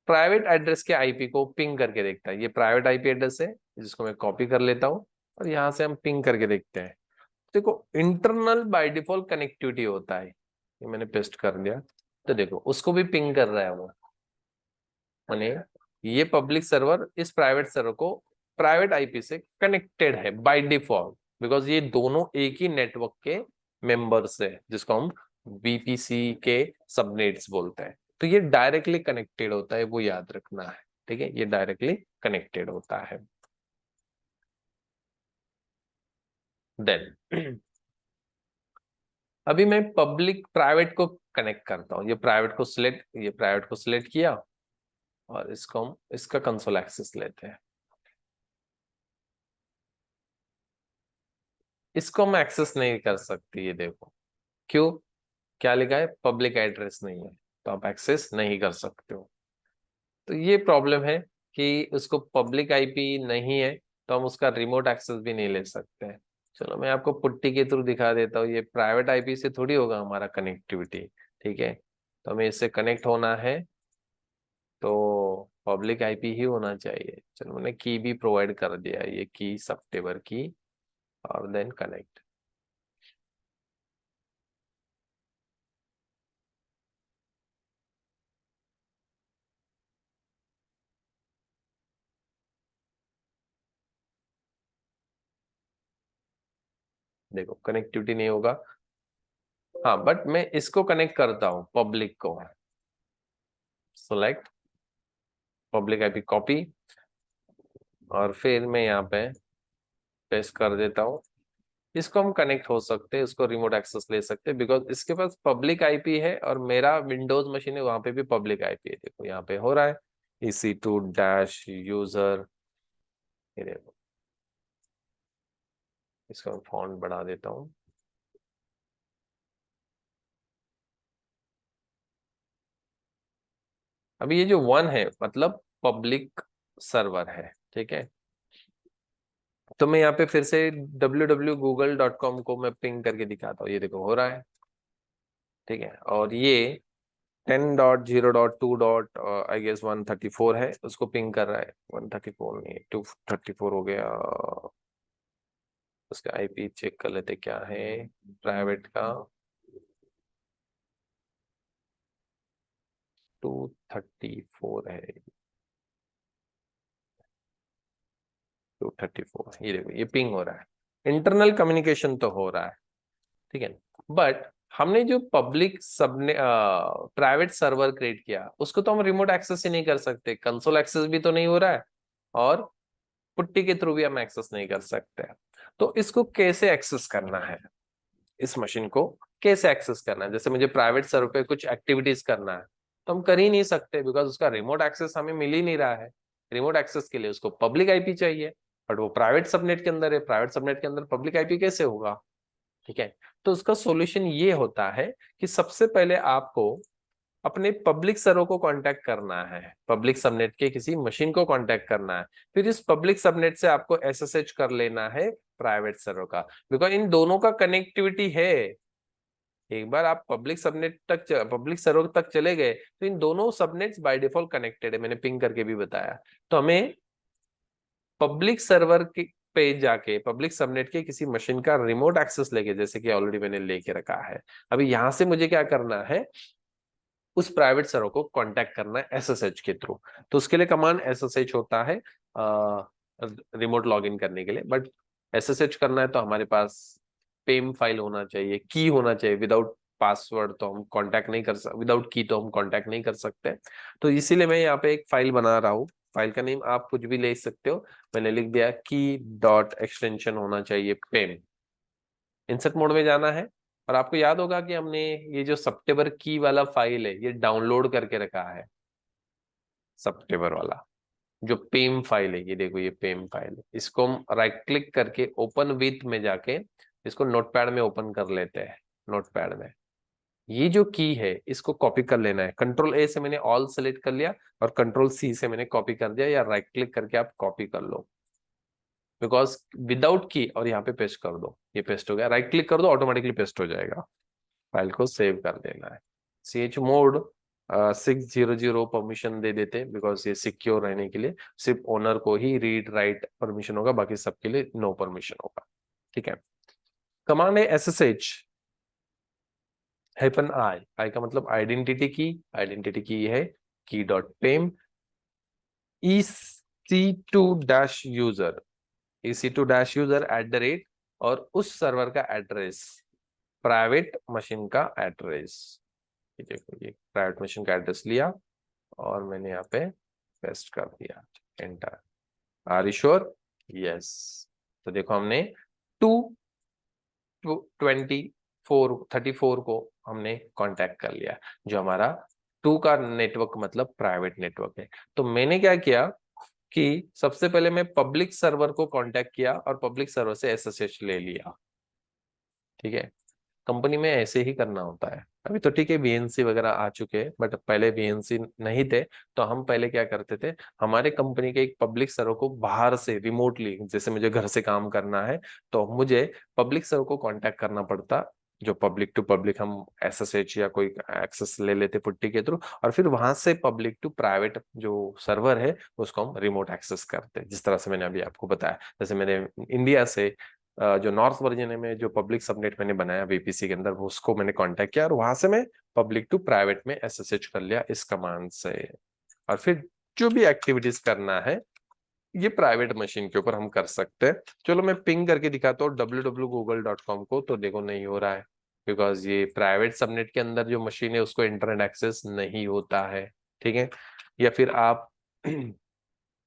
प्राइवेट एड्रेस के आईपी को पिंग करके देखता है, ये प्राइवेट आईपी एड्रेस है जिसको मैं कॉपी कर लेता हूँ, और यहाँ से हम पिंग करके देखते हैं। देखो इंटरनल बाय डिफॉल्ट कनेक्टिविटी होता है, ये मैंने पेस्ट कर दिया, तो देखो उसको भी पिंग कर रहा है वो, माने ये पब्लिक सर्वर इस प्राइवेट सर्वर को प्राइवेट आईपी से कनेक्टेड है बाय डिफॉल्ट, बिकॉज ये दोनों एक ही नेटवर्क के मेंबर्स है, जिसको हम बीपीसी के सबनेट्स बोलते हैं। तो ये डायरेक्टली कनेक्टेड होता है, वो याद रखना है। ठीक है, ये डायरेक्टली कनेक्टेड होता है। देन अभी मैं पब्लिक प्राइवेट को कनेक्ट करता हूँ, ये प्राइवेट को सिलेक्ट किया, और इसको हम इसका कंसोल एक्सेस लेते हैं। इसको हम एक्सेस नहीं कर सकते, ये देखो क्यों, क्या लिखा है, पब्लिक एड्रेस नहीं है, तो आप एक्सेस नहीं कर सकते हो। तो ये प्रॉब्लम है कि उसको पब्लिक आईपी नहीं है, तो हम उसका रिमोट एक्सेस भी नहीं ले सकते हैं। चलो मैं आपको पुट्टी के थ्रू दिखा देता हूँ, ये प्राइवेट आईपी से थोड़ी होगा हमारा कनेक्टिविटी। ठीक है, तो हमें इससे कनेक्ट होना है तो पब्लिक आईपी ही होना चाहिए। चलो मैंने की भी प्रोवाइड कर दिया है, ये की सब टेबल की, और देन कनेक्ट। देखो कनेक्टिविटी नहीं होगा, हाँ बट मैं इसको कनेक्ट करता हूँ पब्लिक को, सेलेक्ट पब्लिक आईपी कॉपी, और फिर मैं यहाँ पे पेस्ट कर देता हूँ। इसको हम कनेक्ट हो सकते हैं, इसको रिमोट एक्सेस ले सकते हैं, बिकॉज इसके पास पब्लिक आईपी है, और मेरा विंडोज मशीन है वहां पे भी पब्लिक आईपी है। देखो यहाँ पे हो रहा है EC2-user, ये देखो, इसका मैं फॉन्ट बढ़ा देता हूँ। अभी ये जो 1 है मतलब पब्लिक सर्वर है। ठीक है, तो मैं यहाँ पे फिर से www.google.com को मैं पिंग करके दिखाता हूँ, ये देखो हो रहा है, ठीक है। और ये 10.0.2. आई गेस 134 है, उसको पिंग कर रहा है। 134 नहीं, 234 हो गया। उसका आईपी चेक कर लेते क्या है प्राइवेट का। 234 है, 234, ये देखो ये पिंग हो रहा है, इंटरनल कम्युनिकेशन तो हो रहा है, ठीक है। बट हमने जो पब्लिक सबने प्राइवेट सर्वर क्रिएट किया, उसको तो हम रिमोट एक्सेस ही नहीं कर सकते, कंसोल एक्सेस भी तो नहीं हो रहा है, और पुट्टी के थ्रू भी हम एक्सेस नहीं कर सकते। तो इसको कैसे एक्सेस करना है, इस मशीन को कैसे एक्सेस करना है? जैसे मुझे प्राइवेट सर्वर पे कुछ एक्टिविटीज करना है, तो हम कर ही नहीं सकते, बिकॉज उसका रिमोट एक्सेस हमें मिल ही नहीं रहा है। रिमोट एक्सेस के लिए उसको पब्लिक आईपी चाहिए, बट वो प्राइवेट सबनेट के अंदर है, प्राइवेट सबनेट के अंदर पब्लिक आईपी कैसे होगा? ठीक है। तो उसका सॉल्यूशन ये होता है कि सबसे पहले आपको अपने पब्लिक सर्वर को कांटेक्ट करना है, पब्लिक सबनेट के किसी मशीन को कांटेक्ट करना है, फिर इस पब्लिक सबनेट से आपको एसएसएच कर लेना है प्राइवेट सर्वर का, बिकॉज इन दोनों का कनेक्टिविटी है। एक बार आप पब्लिक सबनेट तक, पब्लिक सर्वर तक चले गए, तो इन दोनों सबनेट्स बाय डिफॉल्ट कनेक्टेड है, मैंने पिंग करके भी बताया। तो हमें पब्लिक सर्वर के पे जाके पब्लिक सबनेट के किसी मशीन का रिमोट एक्सेस लेके, जैसे कि ऑलरेडी मैंने लेके रखा है, अभी यहां से मुझे क्या करना है, उस प्राइवेट सर्वर को कांटेक्ट करना है एसएसएच के थ्रू। तो उसके लिए कमांड एसएसएच होता है रिमोट लॉगिन करने के लिए। बट एसएसएच करना है तो हमारे पास पेम फाइल होना चाहिए, की होना चाहिए। विदाउट पासवर्ड तो हम कांटेक्ट नहीं कर सकते, विदाउट की तो हम कांटेक्ट नहीं कर सकते। तो इसीलिए मैं यहाँ पे एक फाइल बना रहा हूँ, फाइल का नेम आप कुछ भी ले सकते हो। मैंने लिख दिया की डॉट एक्सटेंशन होना चाहिए पेम। इंसर्ट मोड में जाना है, और आपको याद होगा कि हमने ये जो सितंबर की वाला फाइल है ये डाउनलोड करके रखा है, सितंबर वाला जो पेम फाइल है, ये देखो ये पेम फाइल है। इसको हम राइट क्लिक करके ओपन विथ में जाके इसको नोटपैड में ओपन कर लेते हैं। नोटपैड में ये जो की है इसको कॉपी कर लेना है, कंट्रोल ए से मैंने ऑल सेलेक्ट कर लिया, और कंट्रोल सी से मैंने कॉपी कर दिया, या राइट क्लिक करके आप कॉपी कर लो, बिकॉज विदाउट की, और यहाँ पे पेस्ट कर दो। ये पेस्ट हो गया, राइट क्लिक कर दो, ऑटोमेटिकली पेस्ट हो जाएगा। फाइल को सेव कर देना है। ch मोड 600 परमिशन दे देते, बिकॉज ये सिक्योर रहने के लिए सिर्फ ओनर को ही रीड राइट परमिशन होगा, बाकी सबके लिए नो परमिशन होगा, ठीक है। कमांड है ssh हाइफन आई, आई का मतलब आइडेंटिटी की, आइडेंटिटी की है की dot pem EC2 dash user, EC2 dash user @ और उस सर्वर का एड्रेस, प्राइवेट मशीन का एड्रेस। ये देखो ये प्राइवेट मशीन का एड्रेस लिया, और मैंने यहाँ पे पेस्ट कर दिया, enter. Are you sure? Yes. तो देखो हमने 224 को हमने कांटेक्ट कर लिया, जो हमारा 2 का नेटवर्क मतलब प्राइवेट नेटवर्क है। तो मैंने क्या किया कि सबसे पहले मैं पब्लिक सर्वर को कांटेक्ट किया, और पब्लिक सर्वर से एसएसएच ले लिया, ठीक है। कंपनी में ऐसे ही करना होता है। अभी तो ठीक है वीएनसी वगैरह आ चुके हैं, बट पहले वीएनसी नहीं थे। तो हम पहले क्या करते थे, हमारे कंपनी के एक पब्लिक सर्वर को बाहर से रिमोटली, जैसे मुझे घर से काम करना है तो मुझे पब्लिक सर्वर को कांटेक्ट करना पड़ता, जो पब्लिक टू पब्लिक हम एसएसएच या कोई एक्सेस ले लेते पुट्टी के थ्रू, और फिर वहां से पब्लिक टू प्राइवेट जो सर्वर है उसको हम रिमोट एक्सेस करते हैं, जिस तरह से मैंने अभी आपको बताया। जैसे मैंने इंडिया से जो नॉर्थ वर्जीनिया में जो पब्लिक सबनेट मैंने बनाया वीपीसी के अंदर, वो उसको मैंने कांटेक्ट किया, और वहां से मैं पब्लिक टू प्राइवेट में एसएसएच कर लिया इस कमांड से। और फिर जो भी एक्टिविटीज करना है ये प्राइवेट मशीन के ऊपर हम कर सकते हैं। चलो मैं पिंग करके दिखाता हूँ www.google.com को, तो देखो नहीं हो रहा है, बिकॉज ये प्राइवेट सबनेट के अंदर जो मशीन है उसको इंटरनेट एक्सेस नहीं होता है, ठीक है। या फिर आप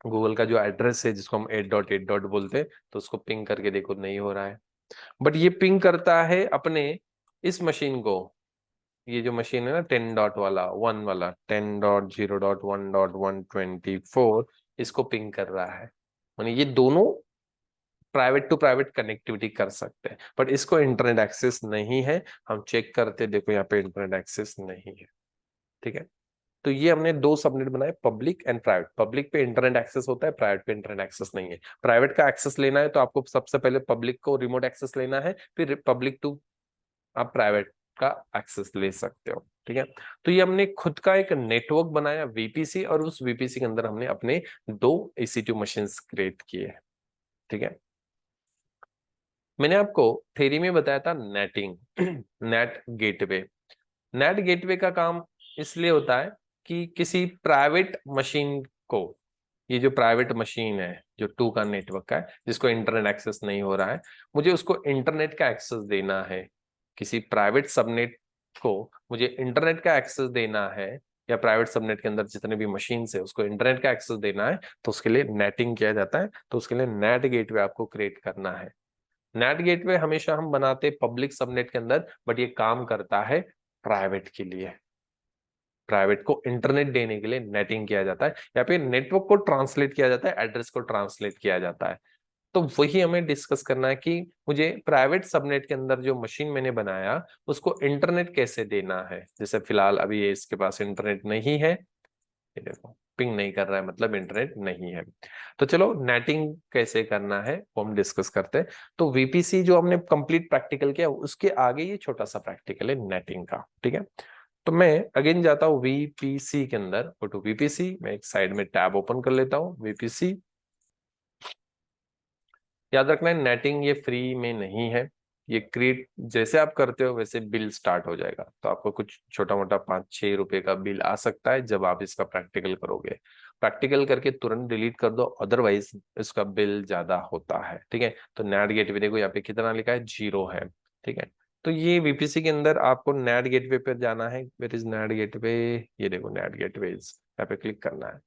गूगल का जो एड्रेस है जिसको हम 8.8 बोलते हैं, तो उसको पिंग करके देखो नहीं हो रहा है। बट ये पिंग करता है अपने इस मशीन को, ये जो मशीन है ना 10 डॉट वाला 1 वाला 10.0.1.124, इसको पिंग कर रहा है। माने ये दोनों प्राइवेट टू प्राइवेट कनेक्टिविटी कर सकते हैं, बट इसको इंटरनेट एक्सेस नहीं है। हम चेक करते देखो यहाँ पे इंटरनेट एक्सेस नहीं है, ठीक है। तो ये हमने दो सबनेट बनाए, पब्लिक एंड प्राइवेट। पब्लिक पे इंटरनेट एक्सेस होता है, प्राइवेट पे इंटरनेट एक्सेस नहीं है। प्राइवेट का एक्सेस लेना है तो आपको सबसे पहले पब्लिक को रिमोट एक्सेस लेना है, फिर पब्लिक टू आप प्राइवेट का एक्सेस ले सकते हो। ठीक है, तो ये हमने खुद का एक नेटवर्क बनाया वीपीसी, और उस वीपीसी के अंदर हमने अपने दो EC2 मशीन्स क्रिएट किए। ठीक है, मैंने आपको थ्योरी में बताया था netting, net gateway. Net gateway का काम इसलिए होता है कि किसी प्राइवेट मशीन को, ये जो प्राइवेट मशीन है जो 2 का नेटवर्क का है, जिसको इंटरनेट एक्सेस नहीं हो रहा है, मुझे उसको इंटरनेट का एक्सेस देना है। किसी प्राइवेट सबनेट को मुझे इंटरनेट का एक्सेस देना है, या प्राइवेट सबनेट के अंदर जितने भी मशीन है उसको इंटरनेट का एक्सेस देना है, तो उसके लिए नेटिंग किया जाता है। तो उसके लिए नेट गेटवे आपको क्रिएट करना है। नेट गेटवे हमेशा हम बनाते पब्लिक सबनेट के अंदर, बट ये काम करता है प्राइवेट के लिए। प्राइवेट को इंटरनेट देने के लिए नेटिंग किया जाता है, या फिर नेटवर्क को ट्रांसलेट किया जाता है, एड्रेस को ट्रांसलेट किया जाता है। तो वही हमें डिस्कस करना है कि मुझे प्राइवेट सबनेट के अंदर जो मशीन मैंने बनाया उसको इंटरनेट कैसे देना है। जैसे फिलहाल अभी ये इसके पास इंटरनेट नहीं है, ये देखो पिंग नहीं कर रहा है, मतलब इंटरनेट नहीं है। तो चलो नेटिंग कैसे करना है वो हम डिस्कस करते हैं। तो वीपीसी जो हमने कंप्लीट प्रैक्टिकल किया, उसके आगे ये छोटा सा प्रैक्टिकल है नेटिंग का। ठीक है, तो मैं अगेन जाता हूँ वीपीसी के अंदर, गो टू वीपीसी। मैं एक साइड में टैब ओपन कर लेता हूँ, वीपीसी। याद रखना है नेटिंग ये फ्री में नहीं है, ये क्रिएट जैसे आप करते हो वैसे बिल स्टार्ट हो जाएगा। तो आपको कुछ छोटा मोटा 5-6 रुपए का बिल आ सकता है जब आप इसका प्रैक्टिकल करोगे। प्रैक्टिकल करके तुरंत डिलीट कर दो, अदरवाइज इसका बिल ज्यादा होता है। ठीक है, तो नेट गेटवे देखो यहाँ पे कितना लिखा है, 0 है। ठीक है, तो ये वीपीसी के अंदर आपको नेट गेटवे पे जाना है। वेयर इज नेट गेटवे, ये देखो नेट गेटवे, यहाँ पे क्लिक करना है।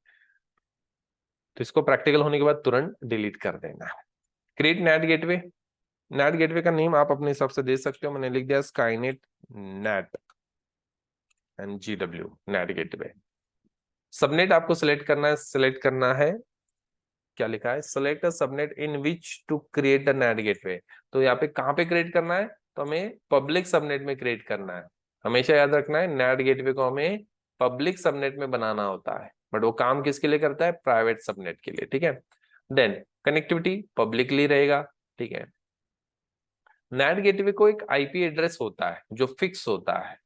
तो इसको प्रैक्टिकल होने के बाद तुरंत डिलीट कर देना है। Create net gateway. Net gateway का नेम आप अपने हिसाब से दे सकते हो, मैंने लिख दिया Skynet net and GW net gateway. Subnet आपको सिलेक्ट करना है, सिलेक्ट करना है, क्या लिखा है, select a subnet in which to create a net gateway. तो यहाँ पे कहाँ पे क्रिएट करना है, तो हमें पब्लिक सबनेट में क्रिएट करना है। हमेशा याद रखना है नेट गेटवे को हमें पब्लिक सबनेट में बनाना होता है, बट वो काम किसके लिए करता है, प्राइवेट सबनेट के लिए। ठीक है, देन कनेक्टिविटी पब्लिकली रहेगा। ठीक है, नेट गेटवे को एक आईपी एड्रेस होता है जो फिक्स होता है,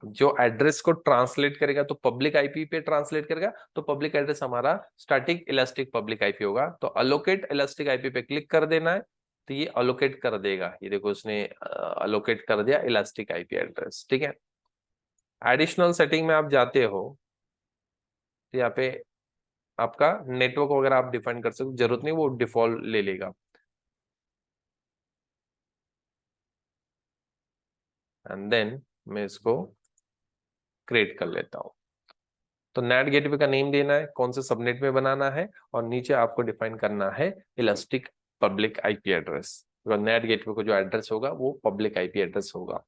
जो एड्रेस को ट्रांसलेट करेगा तो पब्लिक आईपी पे ट्रांसलेट करेगा। तो पब्लिक एड्रेस हमारा स्टैटिक इलास्टिक पब्लिक आईपी होगा। तो अलोकेट इलास्टिक आईपी पे क्लिक कर देना है, तो ये अलोकेट कर देगा। ये देखो उसने अलोकेट कर दिया इलास्टिक आईपी एड्रेस। ठीक है, एडिशनल सेटिंग में आप जाते हो तो यहाँ पे आपका नेटवर्क वगैरह आप डिफाइन कर सकते हो, जरूरत नहीं वो डिफॉल्ट ले लेगा। एंड देन मैं इसको क्रिएट कर लेता हूँ। तो नेट गेटवे का नेम देना है, कौन से सबनेट में बनाना है, और नीचे आपको डिफाइन करना है elastic public IP address. Net gateway को जो एड्रेस होगा वो पब्लिक आईपी एड्रेस होगा।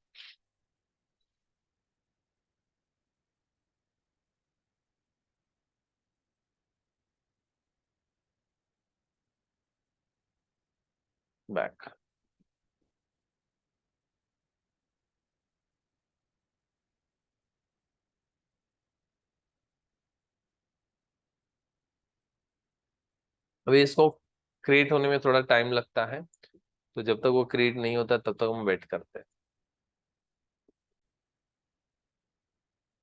बैक, अभी इसको क्रिएट होने में थोड़ा टाइम लगता है, तो जब तक वो क्रिएट नहीं होता तब तक हम वेट करते हैं।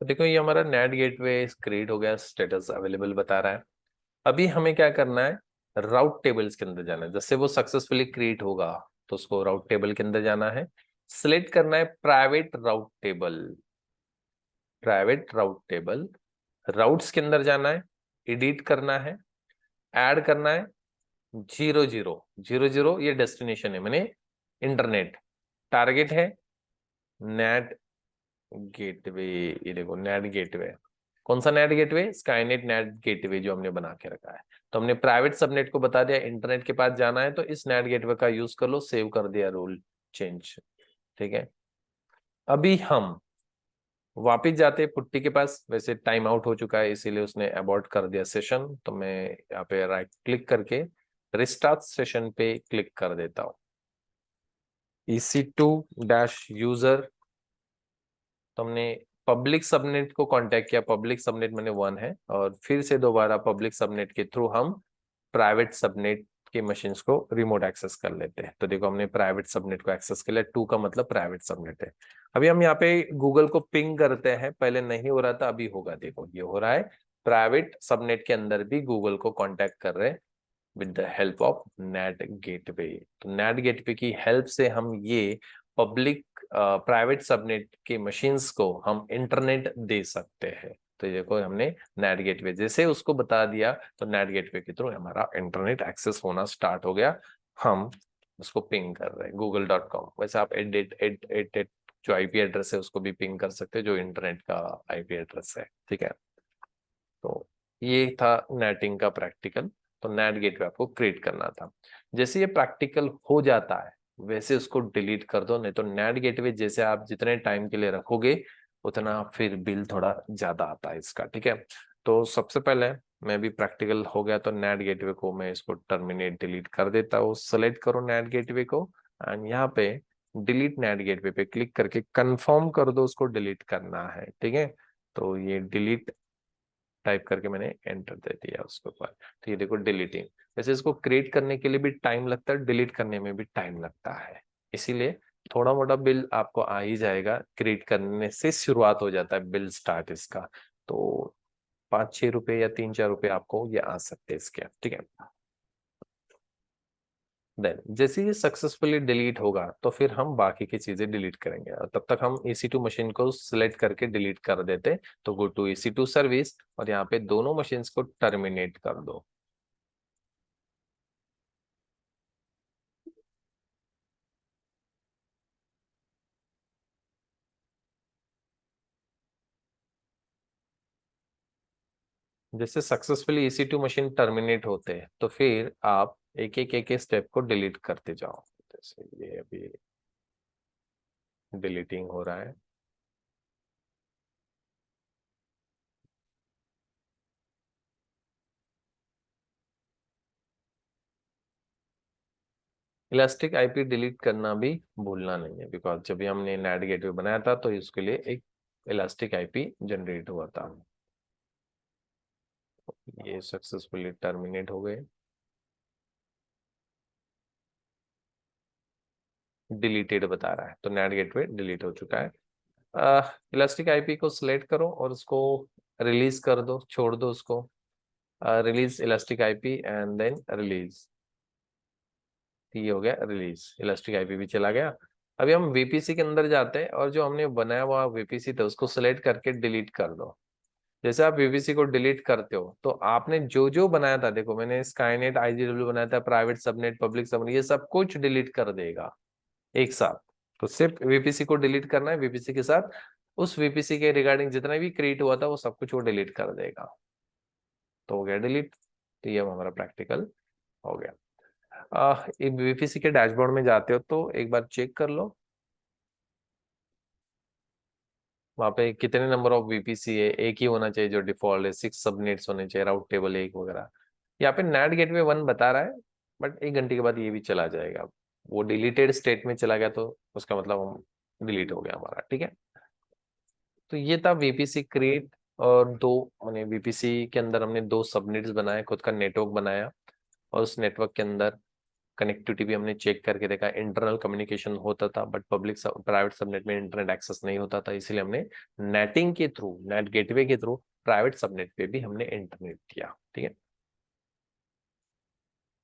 तो देखो ये हमारा नेट गेटवे क्रिएट हो गया, स्टेटस अवेलेबल बता रहा है। अभी हमें क्या करना है, राउट टेबल्स के अंदर जाना है। जैसे वो सक्सेसफुली क्रिएट होगा तो उसको राउट टेबल के अंदर जाना है, सिलेक्ट करना है प्राइवेट राउट टेबल। प्राइवेट राउट टेबल, राउट्स के अंदर जाना है, एडिट करना है, ऐड करना है 0000। ये डेस्टिनेशन है, मैंने इंटरनेट, टारगेट है नेट गेटवे। ये देखो नेट गेटवे, कौन सा net gateway, Skynet net gateway जो हमने बना के रखा है। तो हमने प्राइवेट सबनेट को बता दिया इंटरनेट के पास जाना है, तो इस नेट गेटवे का यूज कर लो, सेव कर दिया रूल चेंज। ठीक है, अभी हम वापिस जाते पुट्टी के पास। वैसे टाइम आउट हो चुका है इसीलिए उसने अबॉर्ट कर दिया सेशन। तो मैं यहाँ पे राइट क्लिक करके रिस्टार्ट सेशन पे क्लिक कर देता हूँ। EC2 डैश यूजर, तो हमने पब्लिक सबनेट को कांटेक्ट किया, पब्लिक सबनेट मैंने 1 है, और फिर से दोबारा पब्लिक सबनेट के थ्रू हम प्राइवेट सबनेट के मशीन्स को रिमोट एक्सेस कर लेते हैं। तो देखो हमने प्राइवेट सबनेट को एक्सेस कर लिया, 2 का मतलब प्राइवेट सबनेट है। अभी हम यहाँ पे गूगल को पिंग करते हैं, पहले नहीं हो रहा था, अभी होगा। देखो ये हो रहा है, प्राइवेट सबनेट के अंदर भी गूगल को कांटेक्ट कर रहे हैं with the help of net gateway. तो नेट गेटवे की हेल्प से हम ये पब्लिक प्राइवेट सबनेट के मशीन्स को हम इंटरनेट दे सकते हैं। तो देखो हमने नेट गेटवे जैसे उसको बता दिया, तो नेट गेटवे के थ्रू हमारा इंटरनेट एक्सेस होना स्टार्ट हो गया। हम उसको पिंग कर रहे हैं google.com। वैसे आप एट जो आईपी एड्रेस है उसको भी पिंग कर सकते हैं, जो इंटरनेट का आईपी एड्रेस है, ठीक है। तो ये था नेटिंग का प्रैक्टिकल। तो नेट गेटवे आपको क्रिएट करना था। जैसे ये प्रैक्टिकल हो जाता है वैसे उसको डिलीट कर दो, नहीं तो नेट गेटवे जैसे आप जितने टाइम के लिए रखोगे उतना फिर बिल थोड़ा ज्यादा आता है इसका, ठीक है। तो सबसे पहले मैं भी प्रैक्टिकल हो गया तो नेट गेटवे को मैं इसको टर्मिनेट डिलीट कर देता हूँ। सेलेक्ट करो नेट गेटवे को एंड यहाँ पे डिलीट नेट गेटवे पे क्लिक करके कंफर्म कर दो उसको डिलीट करना है, ठीक है। तो ये डिलीट टाइप करके मैंने एंटर दे दिया उसके ऊपर। तो ये देखो डिलीटिंग। वैसे इसको क्रिएट करने के लिए भी टाइम लगता है, डिलीट करने में भी टाइम लगता है, इसीलिए थोड़ा मोटा बिल आपको आ ही जाएगा। क्रिएट करने से शुरुआत हो जाता है बिल स्टार्ट इसका। तो 5-6 रुपए या 3-4 रुपए आपको ये आ सकते हैं इसके, ठीक है। देन जैसे ये सक्सेसफुली डिलीट होगा तो फिर हम बाकी की चीजें डिलीट करेंगे, और तब तक हम EC2 मशीन को सिलेक्ट करके डिलीट कर देते। तो गो टू EC2 सर्विस और यहाँ पे दोनों मशीन्स को टर्मिनेट कर दो। जैसे सक्सेसफुली EC2 मशीन टर्मिनेट होते हैं तो फिर आप एक एक स्टेप को डिलीट करते जाओ। जैसे ये अभी डिलीटिंग हो रहा है। इलास्टिक आईपी डिलीट करना भी भूलना नहीं है, बिकॉज जब भी हमने नेट गेटवे बनाया था तो इसके लिए एक इलास्टिक आईपी जनरेट हुआ था। ये सक्सेसफुली टर्मिनेट हो गए, डिलीटेड बता रहा है, तो नेट गेटवे डिलीट हो चुका है। इलास्टिक आईपी को सिलेक्ट करो और उसको रिलीज कर दो, छोड़ दो उसको। Release elastic IP and then release. ये हो गया रिलीज, इलास्टिक आईपी भी चला गया। अभी हम VPC के अंदर जाते हैं और जो हमने बनाया हुआ VPC था उसको सिलेक्ट करके डिलीट कर दो। जैसे आप VPC को डिलीट करते हो तो आपने जो जो बनाया था, देखो मैंने स्काईनेट IGW बनाया था, प्राइवेट सबनेट, पब्लिक सबनेट, ये सब कुछ डिलीट कर देगा एक साथ। तो सिर्फ VPC को डिलीट करना है, VPC के साथ उस VPC के रिगार्डिंग जितना भी क्रिएट हुआ था वो सब कुछ वो डिलीट कर देगा। तो हो गया डिलीट। तो ये हमारा प्रैक्टिकल हो गया। VPC के डैशबोर्ड में जाते हो तो एक बार चेक कर लो वहां पे कितने नंबर ऑफ VPC है। एक ही होना चाहिए जो डिफॉल्ट है, 6 सबनेट्स होने चाहिए, राउट टेबल एक वगैरह। यहाँ पे नेट गेटवे 1 बता रहा है, बट 1 घंटे के बाद ये भी चला जाएगा। वो डिलीटेड स्टेट में चला गया तो उसका मतलब हम डिलीट हो गया हमारा, ठीक है। तो ये था VPC क्रिएट। और दो मैंने VPC के अंदर हमने 2 सबनेट्स बनाए, खुद का नेटवर्क बनाया, और उस नेटवर्क के अंदर कनेक्टिविटी भी हमने चेक करके देखा, इंटरनल कम्युनिकेशन होता था बट पब्लिक प्राइवेट सबनेट में इंटरनेट एक्सेस नहीं होता था, इसलिए हमने नेटिंग के थ्रू, नेट गेटवे के थ्रू प्राइवेट सबनेट पे भी हमने इंटरनेट दिया, ठीक है।